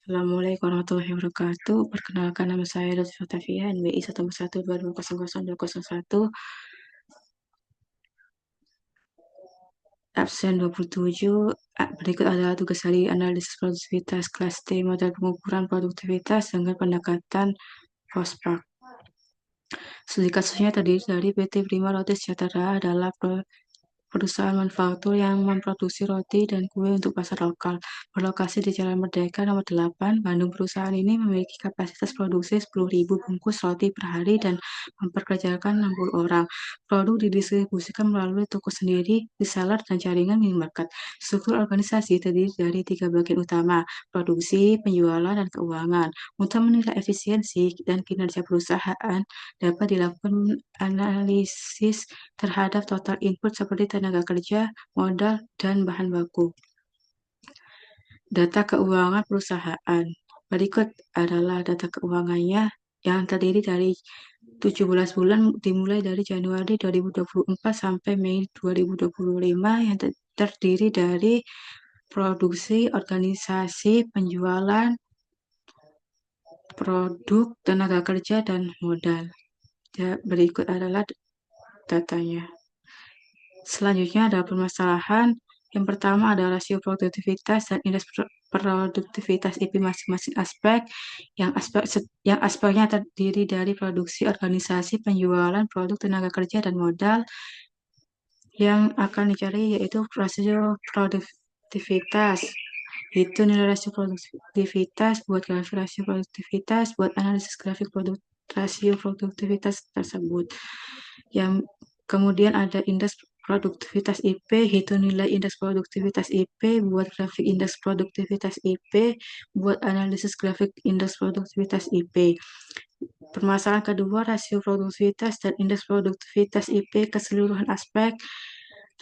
Assalamualaikum warahmatullahi wabarakatuh. Perkenalkan nama saya Lutfi Fatavia, NBI 141220001, absen 27. Berikut adalah tugas hari analisis produktivitas kelas T model pengukuran produktivitas dengan pendekatan Postpak. Studi kasusnya terdiri dari PT Prima Roti Sejahtera adalah perusahaan manufaktur yang memproduksi roti dan kue untuk pasar lokal, berlokasi di Jalan Merdeka nomor 8, Bandung. Perusahaan ini memiliki kapasitas produksi 10.000 bungkus roti per hari dan memperkerjakan 60 orang. Produk didistribusikan melalui toko sendiri, reseller, dan jaringan minimarket. Struktur organisasi terdiri dari 3 bagian utama, produksi, penjualan, dan keuangan. Untuk menilai efisiensi dan kinerja perusahaan, dapat dilakukan analisis terhadap total input seperti tenaga kerja, modal, dan bahan baku. Data keuangan perusahaan. Berikut adalah data keuangannya yang terdiri dari 17 bulan dimulai dari Januari 2024 sampai Mei 2025 yang terdiri dari produksi, organisasi, penjualan, produk, tenaga kerja, dan modal. Berikut adalah datanya. Selanjutnya ada permasalahan. Yang pertama adalah rasio produktivitas dan indeks produktivitas IP masing-masing aspek. Yang aspeknya terdiri dari produksi, organisasi, penjualan, produk, tenaga kerja, dan modal. Yang akan dicari yaitu rasio produktivitas. Itu nilai rasio produktivitas buat grafik rasio produktivitas, buat analisis grafik rasio produktivitas tersebut. Yang kemudian ada indeks produktivitas IP, hitung nilai indeks produktivitas IP, buat grafik indeks produktivitas IP, buat analisis grafik indeks produktivitas IP. Permasalahan kedua, rasio produktivitas dan indeks produktivitas IP keseluruhan aspek.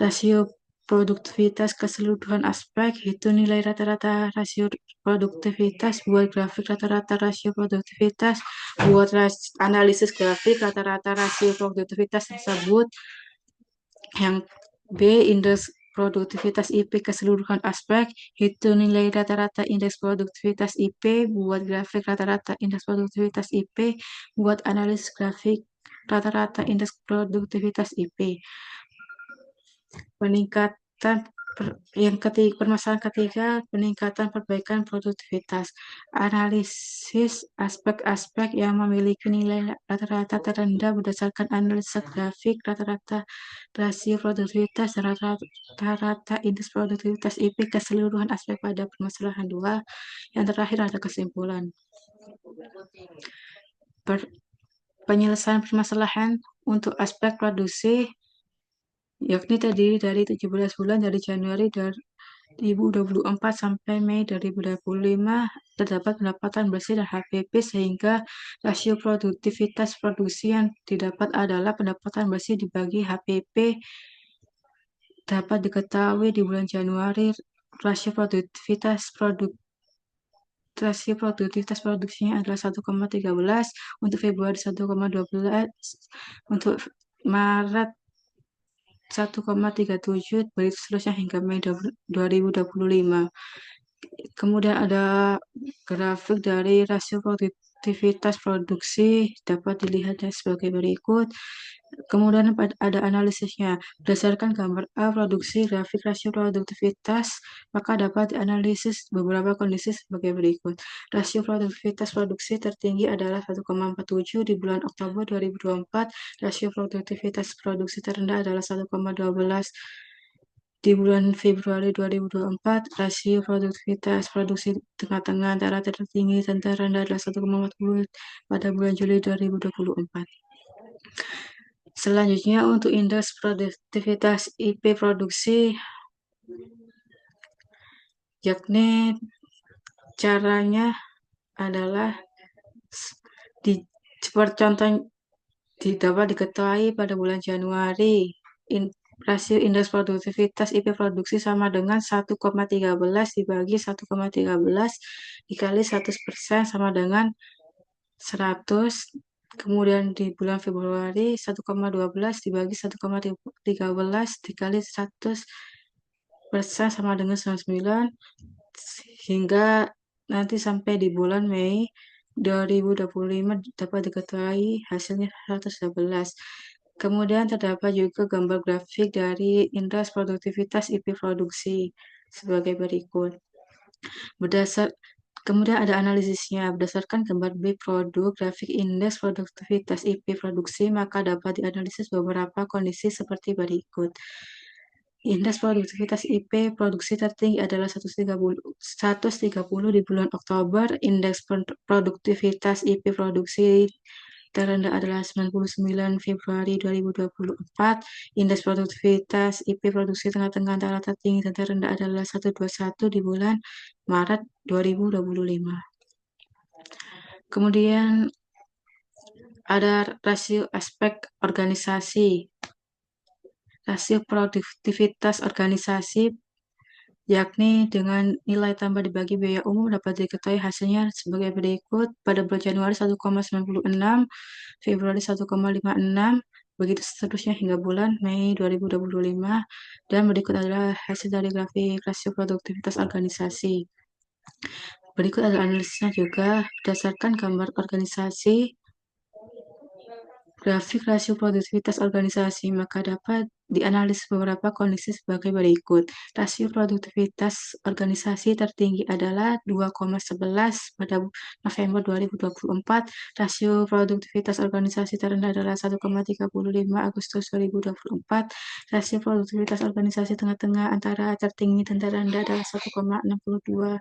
Rasio produktivitas keseluruhan aspek, hitung nilai rata-rata rasio produktivitas, buat grafik rata-rata rasio produktivitas, buat analisis grafik rata-rata rasio produktivitas tersebut. Yang B, indeks produktivitas IP keseluruhan aspek, hitung nilai rata-rata indeks produktivitas IP, buat grafik rata-rata indeks produktivitas IP, buat analisis grafik rata-rata indeks produktivitas IP. Peningkatan permasalahan ketiga, peningkatan perbaikan produktivitas. Analisis aspek-aspek yang memiliki nilai rata-rata terendah berdasarkan analisa grafik rata-rata rasio produktivitas dan rata-rata indeks produktivitas IP keseluruhan aspek pada permasalahan 2. Yang terakhir ada kesimpulan. Penyelesaian permasalahan untuk aspek produksi yakni terdiri dari 17 bulan dari Januari 2024 sampai Mei 2025 terdapat pendapatan bersih dan HPP sehingga rasio produktivitas produksi yang didapat adalah pendapatan bersih dibagi HPP dapat diketahui di bulan Januari rasio produktivitas produksinya adalah 1,13, untuk Februari 1,12, untuk Maret 1,37, begitu seterusnya hingga Mei 2025. Kemudian ada grafik dari rasio produktivitas produksi dapat dilihat sebagai berikut. Kemudian ada analisisnya. Berdasarkan gambar A produksi grafik rasio produktivitas, maka dapat dianalisis beberapa kondisi sebagai berikut. Rasio produktivitas produksi tertinggi adalah 1,47 di bulan Oktober 2024. Rasio produktivitas produksi terendah adalah 1,12 di bulan Februari 2024. Rasio produktivitas produksi tengah-tengah antara tertinggi dan terendah adalah 1,40 pada bulan Juli 2024. Selanjutnya untuk indeks produktivitas IP produksi, yakni caranya adalah contoh dapat diketahui pada bulan Januari rasio indeks produktivitas IP produksi sama dengan 1,13 dibagi 1,13 dikali 100% sama dengan 100. Kemudian di bulan Februari 1,12 dibagi 1,13 dikali 100% sama dengan 99 hingga nanti sampai di bulan Mei 2025 dapat diketahui hasilnya 111. Kemudian terdapat juga gambar grafik dari indeks produktivitas IP produksi sebagai berikut. Kemudian ada analisisnya. Berdasarkan gambar B produk, grafik indeks produktivitas IP produksi, maka dapat dianalisis beberapa kondisi seperti berikut. Indeks produktivitas IP produksi tertinggi adalah 130 di bulan Oktober, indeks produktivitas IP produksi terendah adalah 99 Februari 2024, indeks produktivitas IP produksi tengah-tengah antara tertinggi dan terendah adalah 121 di bulan Maret 2025. Kemudian ada rasio aspek organisasi. Rasio produktivitas organisasi yakni dengan nilai tambah dibagi biaya umum dapat diketahui hasilnya sebagai berikut. Pada bulan Januari 1,96, Februari 1,56, begitu seterusnya hingga bulan Mei 2025, dan berikut adalah hasil dari grafik rasio produktivitas organisasi. Berikut adalah analisisnya juga berdasarkan gambar organisasi grafik rasio produktivitas organisasi, maka dapat dianalisis beberapa kondisi sebagai berikut. Rasio produktivitas organisasi tertinggi adalah 2,11 pada November 2024. Rasio produktivitas organisasi terendah adalah 1,35 Agustus 2024. Rasio produktivitas organisasi tengah-tengah antara tertinggi dan terendah adalah 1,62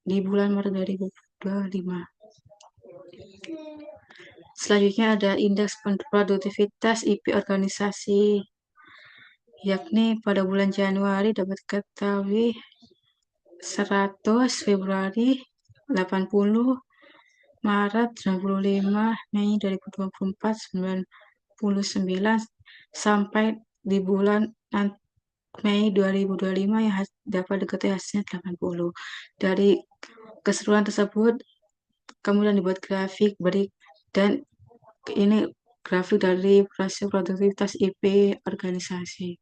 di bulan Maret 2025. Selanjutnya ada indeks produktivitas IP organisasi, yakni pada bulan Januari dapat diketahui 100, Februari 80, Maret 95, Mei 2024 99, sampai di bulan Mei 2025 yang dapat diketahui hasilnya 80. Dari keseluruhan tersebut kemudian dibuat grafik dan ini grafik dari rasio produktivitas IP organisasi.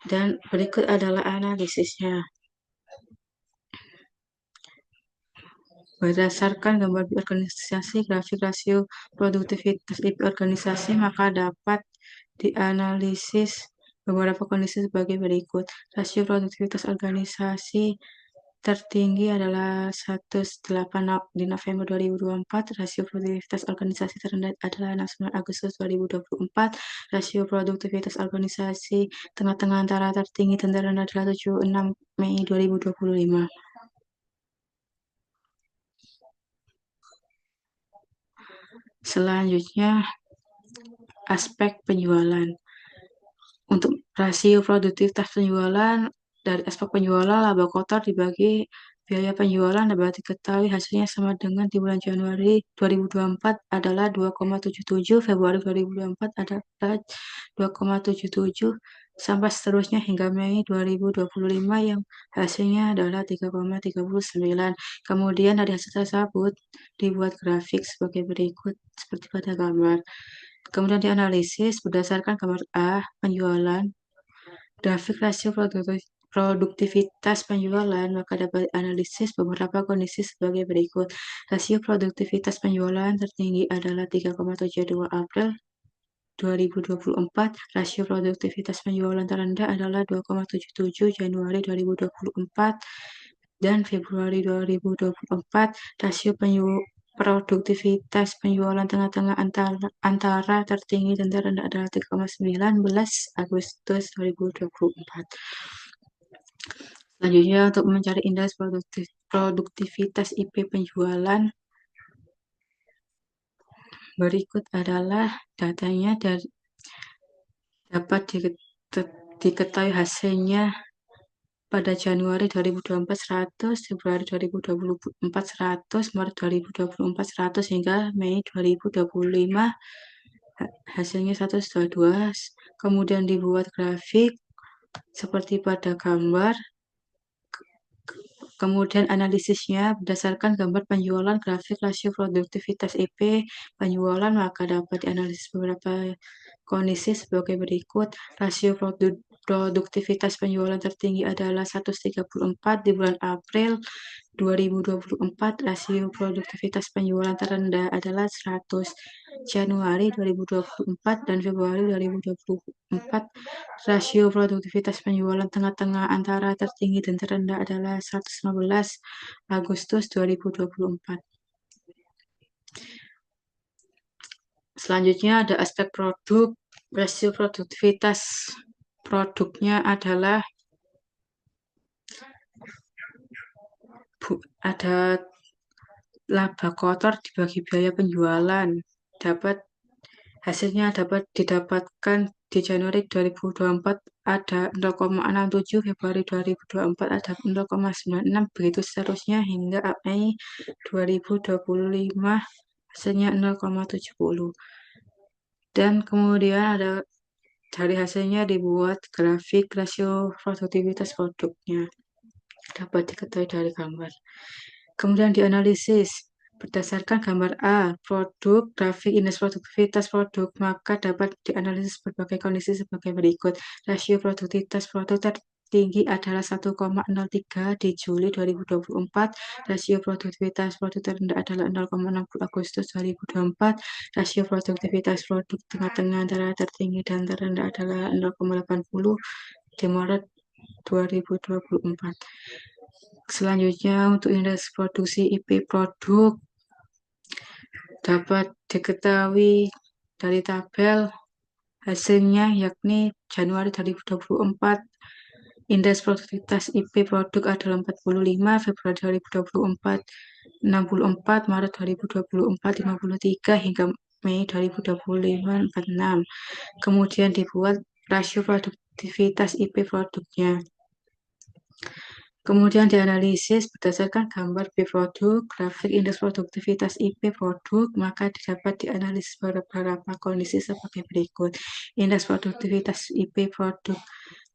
Dan berikut adalah analisisnya. Berdasarkan gambar organisasi, grafik rasio produktivitas IP organisasi, maka dapat dianalisis beberapa kondisi sebagai berikut. Rasio produktivitas organisasi tertinggi adalah 108 di November 2024, rasio produktivitas organisasi terendah adalah 69 Agustus 2024, rasio produktivitas organisasi tengah-tengah antara tertinggi dan terendah adalah 76 Mei 2025. Selanjutnya, aspek penjualan. Untuk rasio produktivitas penjualan, dari aspek penjualan laba kotor dibagi biaya penjualan dapat diketahui hasilnya sama dengan di bulan Januari 2024 adalah 2,77, Februari 2024 adalah 2,77, sampai seterusnya hingga Mei 2025 yang hasilnya adalah 3,39. Kemudian dari hasil tersebut dibuat grafik sebagai berikut seperti pada gambar. Kemudian dianalisis berdasarkan gambar A, penjualan, grafik rasio produktivitas penjualan, maka dapat dianalisis beberapa kondisi sebagai berikut. Rasio produktivitas penjualan tertinggi adalah 3,72 April 2024, rasio produktivitas penjualan terendah adalah 2,77 Januari 2024, dan Februari 2024, rasio produktivitas penjualan tengah-tengah antara tertinggi dan terendah adalah 3,19 Agustus 2024. Selanjutnya, untuk mencari indeks produktivitas IP penjualan, berikut adalah datanya dapat diketahui hasilnya pada Januari 2024 100, Februari 2024 100, Maret 2024 100, hingga Mei 2025 hasilnya 122. Kemudian dibuat grafik seperti pada gambar. Kemudian analisisnya berdasarkan gambar penjualan, grafik rasio produktivitas IP penjualan, maka dapat dianalisis beberapa kondisi sebagai berikut. Rasio produktivitas penjualan tertinggi adalah 134 di bulan April 2024, rasio produktivitas penjualan terendah adalah 100 Januari 2024 dan Februari 2024. Rasio produktivitas penjualan tengah-tengah antara tertinggi dan terendah adalah 115 Agustus 2024. Selanjutnya ada aspek produk. Rasio produktivitas produknya adalah ada laba kotor dibagi biaya penjualan. Hasilnya dapat didapatkan di Januari 2024 ada 0,67, Februari 2024 ada 0,96, begitu seterusnya hingga Mei 2025 hasilnya 0,70. Dan kemudian ada dari hasilnya dibuat grafik rasio produktivitas produknya. Dapat diketahui dari gambar. Kemudian dianalisis. Berdasarkan gambar A, produk, grafik indeks produktivitas produk, maka dapat dianalisis berbagai kondisi sebagai berikut. Rasio produktivitas produk tertinggi adalah 1,03 di Juli 2024. Rasio produktivitas produk terendah adalah 0,60 Agustus 2024. Rasio produktivitas produk tengah-tengah antara tertinggi dan terendah adalah 0,80 di Maret 2024. Selanjutnya untuk indeks produksi IP produk dapat diketahui dari tabel hasilnya yakni Januari 2024 indeks produktivitas IP produk adalah 45, Februari 2024 64, Maret 2024 53 hingga Mei 2025 46. Kemudian dibuat rasio produktivitas IP produknya. Kemudian dianalisis berdasarkan gambar B produk, grafik indeks produktivitas IP produk, maka dapat dianalisis beberapa kondisi sebagai berikut. Indeks produktivitas IP produk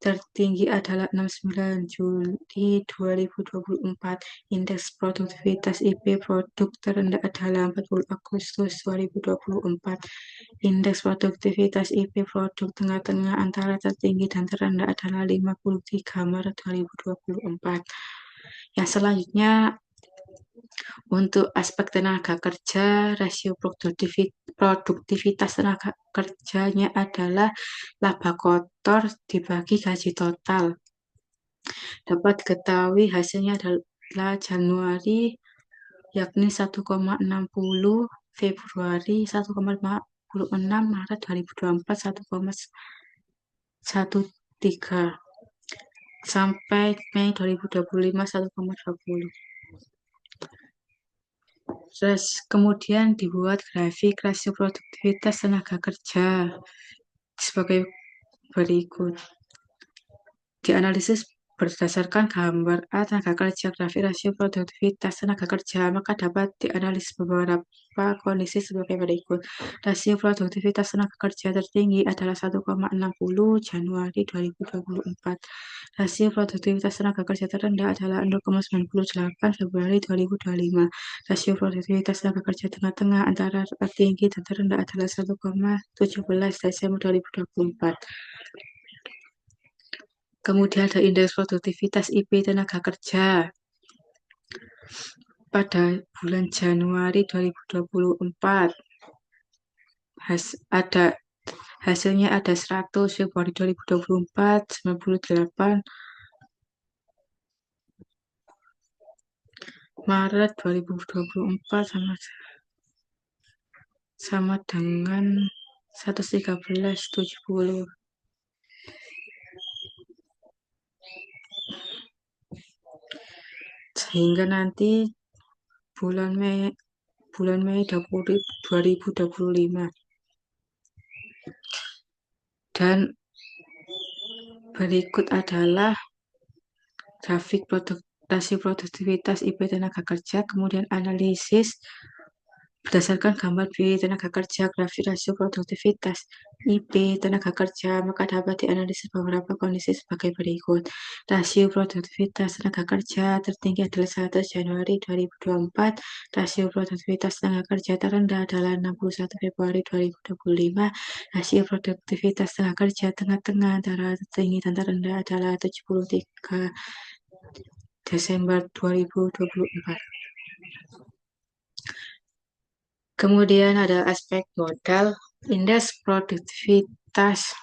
tertinggi adalah 69 Juli 2024. Indeks produktivitas IP produk terendah adalah 40 Agustus 2024. Indeks produktivitas IP produk tengah-tengah antara tertinggi dan terendah adalah 53 Maret 2024. Yang selanjutnya untuk aspek tenaga kerja, rasio produktivitas tenaga kerjanya adalah laba kotor dibagi gaji total. Dapat diketahui hasilnya adalah Januari yakni 1,60, Februari 1,56, Maret 2024 1,13 sampai Mei 2025 1,20. Terus kemudian dibuat grafik rasio produktivitas tenaga kerja sebagai berikut. Dianalisis berdasarkan gambar A tenaga kerja, grafik rasio produktivitas tenaga kerja, maka dapat dianalisis beberapa kondisi sebagai berikut. Rasio produktivitas tenaga kerja tertinggi adalah 1,60 Januari 2024. Rasio produktivitas tenaga kerja terendah adalah 0,98 Februari 2025. Rasio produktivitas tenaga kerja tengah-tengah antara tertinggi dan terendah adalah 1,17 Desember 2024. Kemudian ada indeks produktivitas IP tenaga kerja. Pada bulan Januari 2024, hasilnya ada 100, Februari 2024, 98, Maret 2024 sama dengan 113, 70. Sehingga nanti bulan Mei 2025. Dan berikut adalah grafik rasio produktivitas IP tenaga kerja, kemudian analisis Berdasarkan gambar B, tenaga kerja, grafik rasio produktivitas, IP, tenaga kerja, maka dapat dianalisis beberapa kondisi sebagai berikut. Rasio produktivitas tenaga kerja tertinggi adalah 1 Januari 2024, rasio produktivitas tenaga kerja terendah adalah 61 Februari 2025, rasio produktivitas tenaga kerja tengah-tengah antara tertinggi dan terendah adalah 73 Desember 2024. Kemudian ada aspek modal, indeks produktivitas.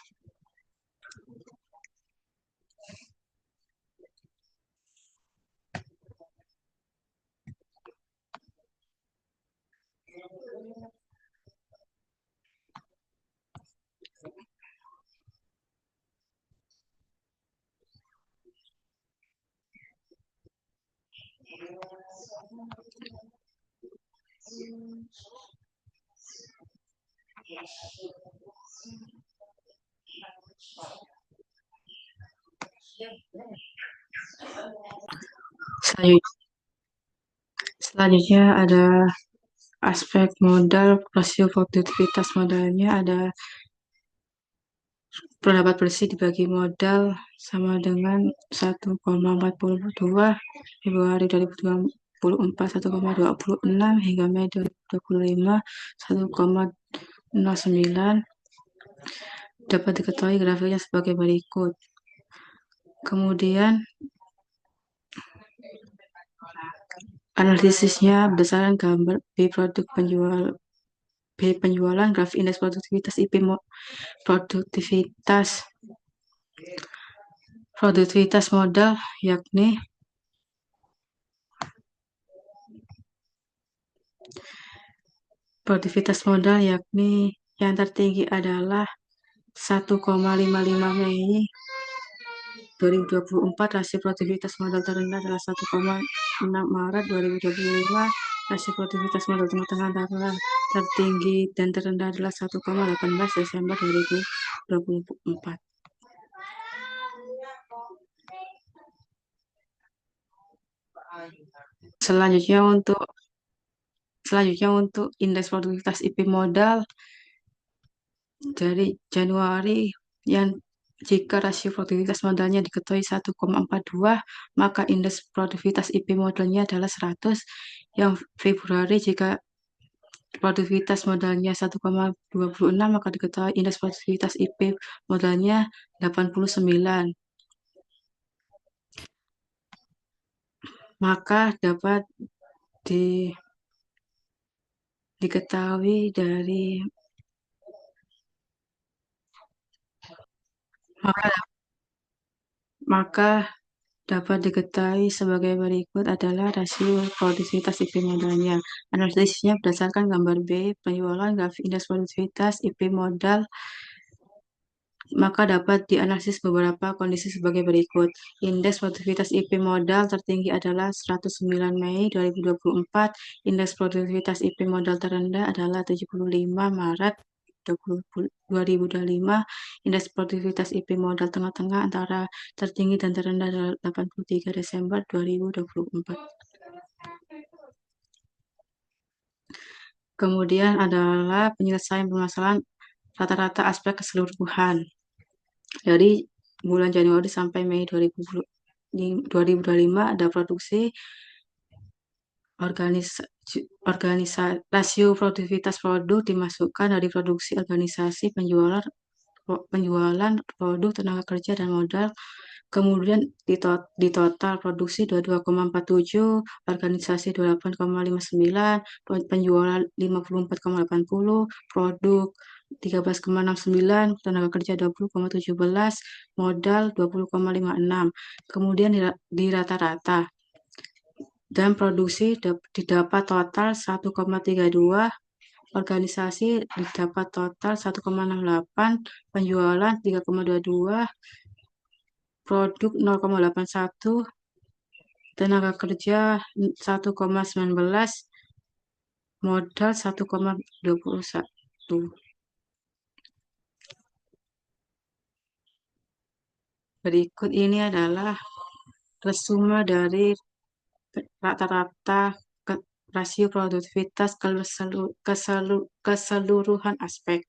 Selanjutnya ada aspek modal, rasio produktivitas modalnya ada pendapat bersih dibagi modal sama dengan 1,42 Februari 2024, 1,26 hingga Mei 2025, 1,09. Dapat diketahui grafiknya sebagai berikut. Kemudian analisisnya berdasarkan gambar B penjualan, grafik indeks produktivitas, IP produktivitas modal, yakni yang tertinggi adalah 1,55 Mei 2024, rasio produktivitas modal terendah adalah 1,6 Maret 2025, rasio produktivitas modal tengah-tengah antara tertinggi dan terendah adalah 1,18 Desember 2024. Selanjutnya untuk indeks produktivitas IP modal dari Januari, yang jika rasio produktivitas modalnya diketahui 1,42, maka indeks produktivitas IP modalnya adalah 100. Yang Februari, jika produktivitas modalnya 1,26, maka diketahui indeks produktivitas IP modalnya 89. Maka dapat diketahui dari maka dapat diketahui sebagai berikut adalah rasio produktivitas IP modalnya. Analisisnya berdasarkan gambar B, penjualan, grafik indeks produktivitas IP modal, maka dapat dianalisis beberapa kondisi sebagai berikut. Indeks produktivitas IP modal tertinggi adalah 109 Mei 2024, indeks produktivitas IP modal terendah adalah 75 Maret 2025, indeks produktivitas IP modal tengah-tengah antara tertinggi dan terendah adalah 83 Desember 2024. Kemudian adalah penyelesaian permasalahan rata-rata aspek keseluruhan. Dari bulan Januari sampai Mei 2025 ada produksi, rasio produktivitas produk dimasukkan dari produksi, organisasi, penjualan produk, tenaga kerja, dan modal. Kemudian di total produksi 22,47, organisasi 28,59, penjualan 54,80, produk 13,69, tenaga kerja 20,17, modal 20,56. Kemudian di rata-rata dan produksi didapat total 1,32, organisasi didapat total 1,68, penjualan 3,22, produk 0,81, tenaga kerja 1,19, modal 1,21. Berikut ini adalah resume dari rata-rata rasio produktivitas keseluruhan aspek.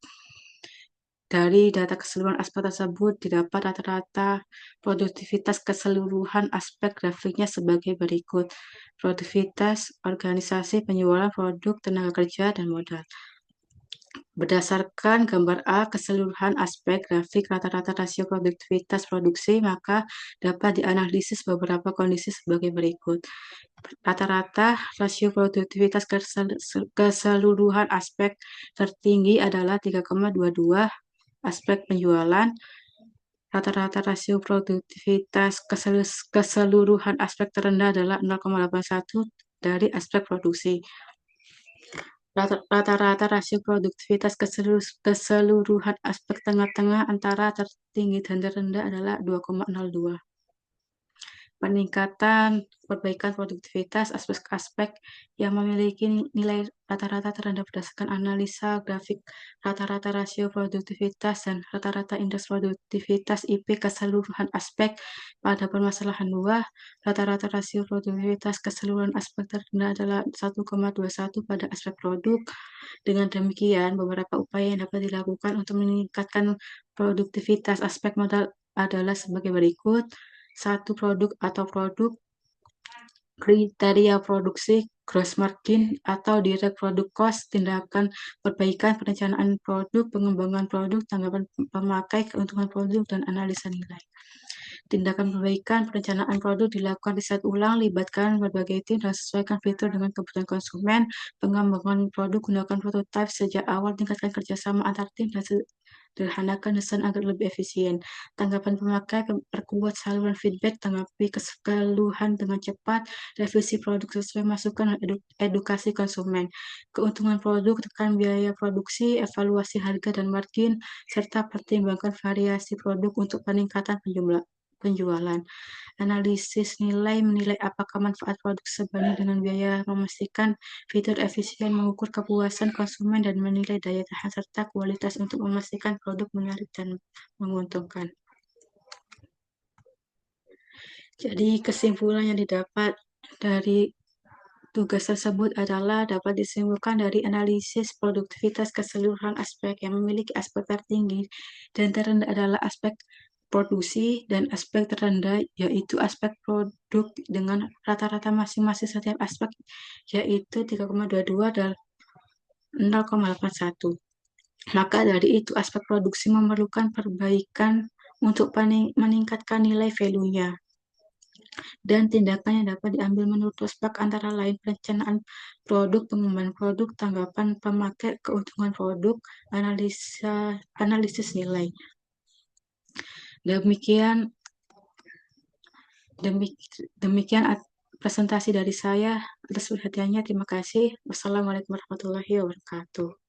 Dari data keseluruhan aspek tersebut didapat rata-rata produktivitas keseluruhan aspek grafiknya sebagai berikut. Produktivitas organisasi, penjualan produk, tenaga kerja, dan modal. Berdasarkan gambar A, keseluruhan aspek grafik rata-rata rasio produktivitas produksi, maka dapat dianalisis beberapa kondisi sebagai berikut. Rata-rata rasio produktivitas keseluruhan aspek tertinggi adalah 3,22, aspek penjualan. Rata-rata rasio produktivitas keseluruhan aspek terendah adalah 0,81 dari aspek produksi. Rata-rata rasio produktivitas keseluruhan aspek tengah-tengah antara tertinggi dan terendah adalah 2,02. Peningkatan perbaikan produktivitas aspek-aspek yang memiliki nilai rata-rata terendah berdasarkan analisa grafik rata-rata rasio produktivitas dan rata-rata indeks produktivitas IP keseluruhan aspek pada permasalahan 2, rata-rata rasio produktivitas keseluruhan aspek terendah adalah 1,21 pada aspek produk. Dengan demikian, beberapa upaya yang dapat dilakukan untuk meningkatkan produktivitas aspek modal adalah sebagai berikut. 1. Produk atau produk. Kriteria produksi, gross margin atau direct product cost, tindakan perbaikan perencanaan produk, pengembangan produk, tanggapan pemakai, keuntungan produk, dan analisa nilai. Tindakan perbaikan perencanaan produk dilakukan riset ulang, libatkan berbagai tim, dan sesuaikan fitur dengan kebutuhan konsumen. Pengembangan produk, gunakan prototipe sejak awal, tingkatkan kerjasama antar tim, dan sederhanakan desain agar lebih efisien. Tanggapan pemakai, perkuat saluran feedback, tanggapi keluhan dengan cepat, revisi produk sesuai masukan, dan edukasi konsumen. Keuntungan produk, tekan biaya produksi, evaluasi harga dan margin, serta pertimbangkan variasi produk untuk peningkatan penjualan. Analisis nilai, menilai apakah manfaat produk sebanding dengan biaya, memastikan fitur efisien, mengukur kepuasan konsumen, dan menilai daya tahan serta kualitas untuk memastikan produk menarik dan menguntungkan. Jadi kesimpulan yang didapat dari tugas tersebut adalah dapat disimpulkan dari analisis produktivitas keseluruhan aspek yang memiliki aspek tertinggi dan terendah adalah aspek produksi dan aspek terendah yaitu aspek produk dengan rata-rata masing-masing setiap aspek yaitu 3,22 dan 0,81. Maka dari itu aspek produksi memerlukan perbaikan untuk meningkatkan nilai value-nya. Dan tindakan yang dapat diambil menurut prospek antara lain perencanaan produk, pengembangan produk, tanggapan pemakai, keuntungan produk, analisis nilai. Demikian presentasi dari saya. Atas perhatiannya, terima kasih. Wassalamualaikum warahmatullahi wabarakatuh.